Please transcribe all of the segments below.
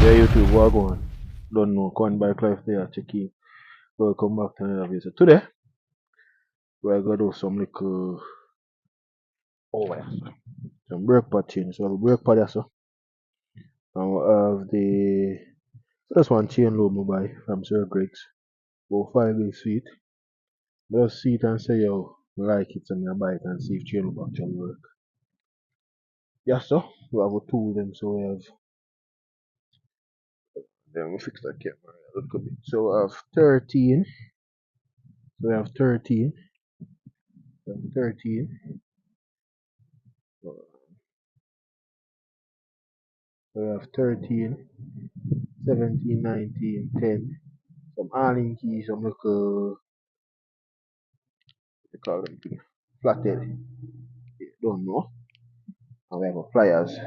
Yeah, YouTube, what going? Don't know. Go on Bikelife there, check in. Welcome back to another video. So today, we're gonna do some little some brake pad change. So we have a brake pad here, so and we have the this one chain load we buy from Sir Greg's. About 5 big feet. Just see it and say yo, we like it on your bike and see if chain load actually work. Yeah, so we have a tool them, so we have then we fix that camera a little bit. So we have 13. So we have 13. We have 13. We have 13, 17, 19, 10. Some Allen keys, some little, they call them thing, flathead. Don't know. And we have a pliers.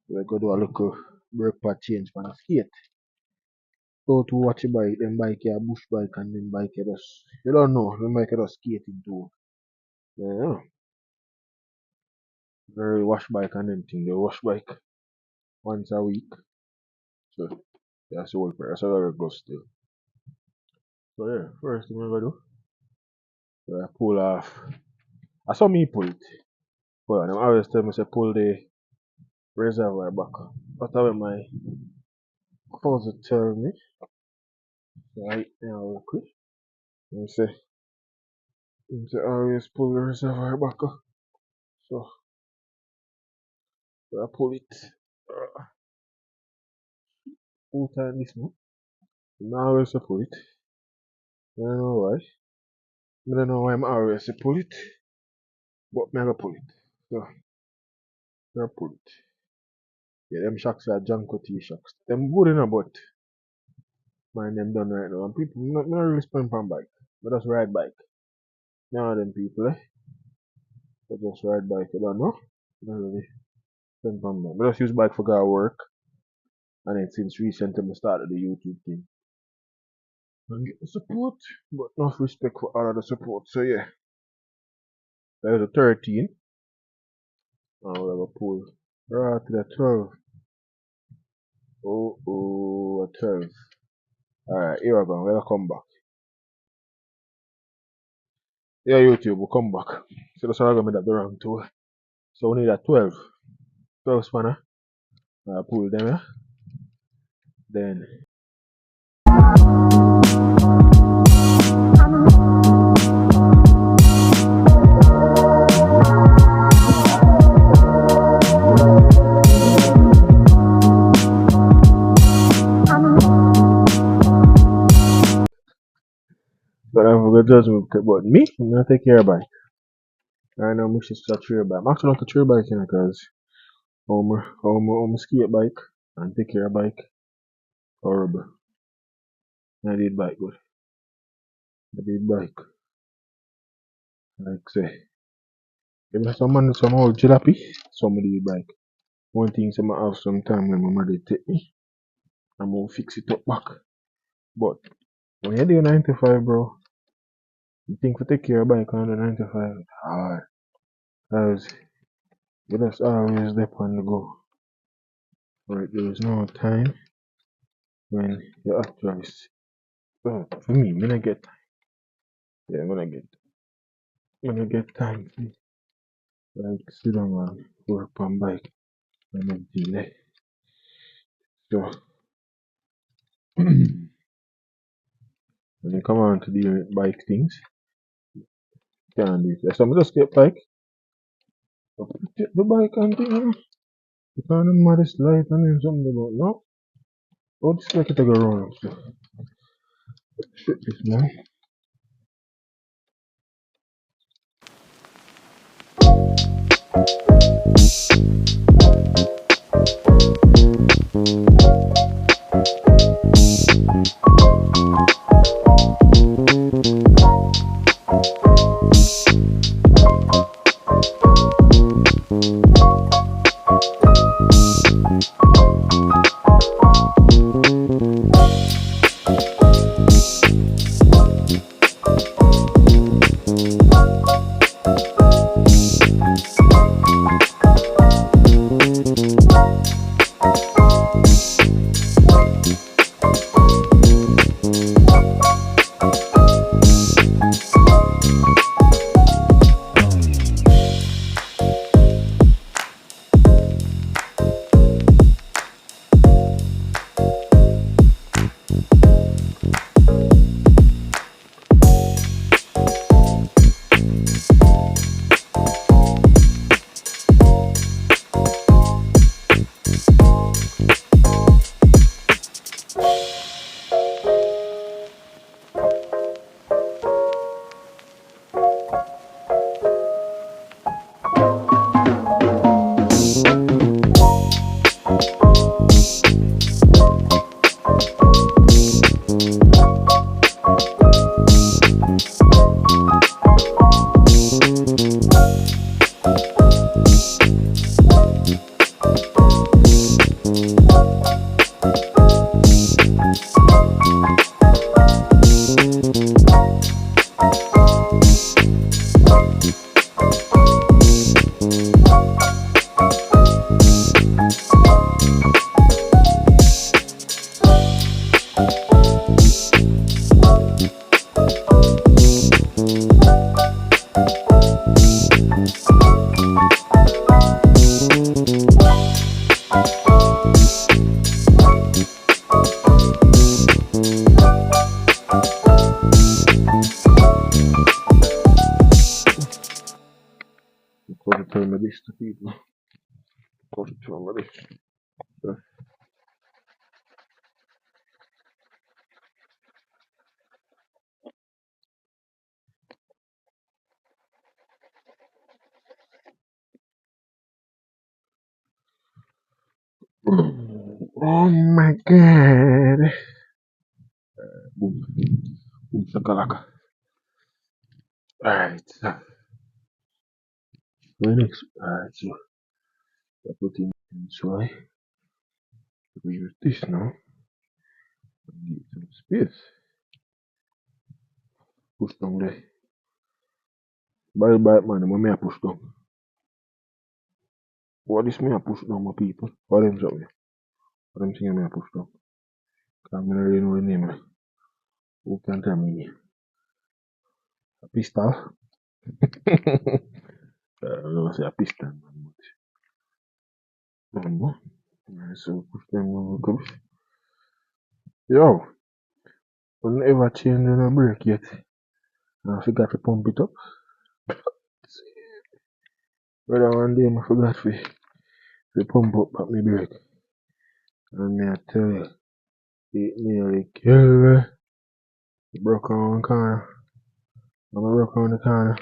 We're going to do a little brake pad change for the skate. So to watch a bike, then bike a bush bike and then bike just, you don't know, then bike just skating too. Yeah. Very wash bike and then thing, they wash bike once a week. So that's the work for it. That's how it goes still. So yeah, first thing we're going to do, we pull off. I saw me pull it. But I always tell me say pull the reservoir back. That's how my father tell me. Right now real quick. He say always pull the reservoir back. So I pull it full time this month. I always pull it. I don't know why. I don't know why I'm always pull it. But I'm gonna pull it. So I pull it. Yeah, them shocks are Jamco T shocks. Them good enough, but mine them done right now. And people not really spend on bike. But just ride bike. Now them people I just ride bike, I don't know. I don't really spend on bike. I just use bike for go work. And then since recently I started the YouTube thing. And get the support, but enough respect for all of the support. So yeah. There's a 13. And we'll have a pull right to the 12. Oh, a 12. Alright, here we go. We'll come back. Yeah, YouTube, we'll come back. So that's how I'm going to the wrong tool. So we need a 12. 12 spanner. I'll pull them here. Then but I forgot judgment about me. I'm gonna take care of bike. I know I should start your bike. I'm actually not a tree bike because I'm a skate bike and take care of bike. Horrible. I did bike good. I did bike. Like say. If some old jalopy, somebody did bike. One thing some I have some time when my mother take me. I'm gonna fix it up back. But when you do 95 bro, you think for take care of bike on the 95 it's hard. Because you just always dip on the go. Right, there is no time when you actually well, for me, when I get time. Yeah, when I get time to like sit down and work on bike and everything there. So when you come on to the bike things, you can't do it. Yeah, so I just get bike, take the bike and thing, you know. You can't remember this light and then something about no. Oh, this like it to go around. So shit this man. Controlma this to people. Controlma this. Oh my god. Boom. Boom shakalaka. Alright. So next. Alright, so I put in soy. We use this now. Give some space. Push down there. Bye bye man, I'm a push down. What is me a push down my people? What them something? What them saying me a push down? Cause I don't really know the name. Who can tell me? A pistol? I don't know say a pistol man, but I don't know. Alright, so push them over comes. Yo, don't ever change the brake yet. I forgot to pump it up. Brother one day I forgot to pump up my brake. And me I tell you, it nearly killed me. It broke on one corner. And I broke on the corner.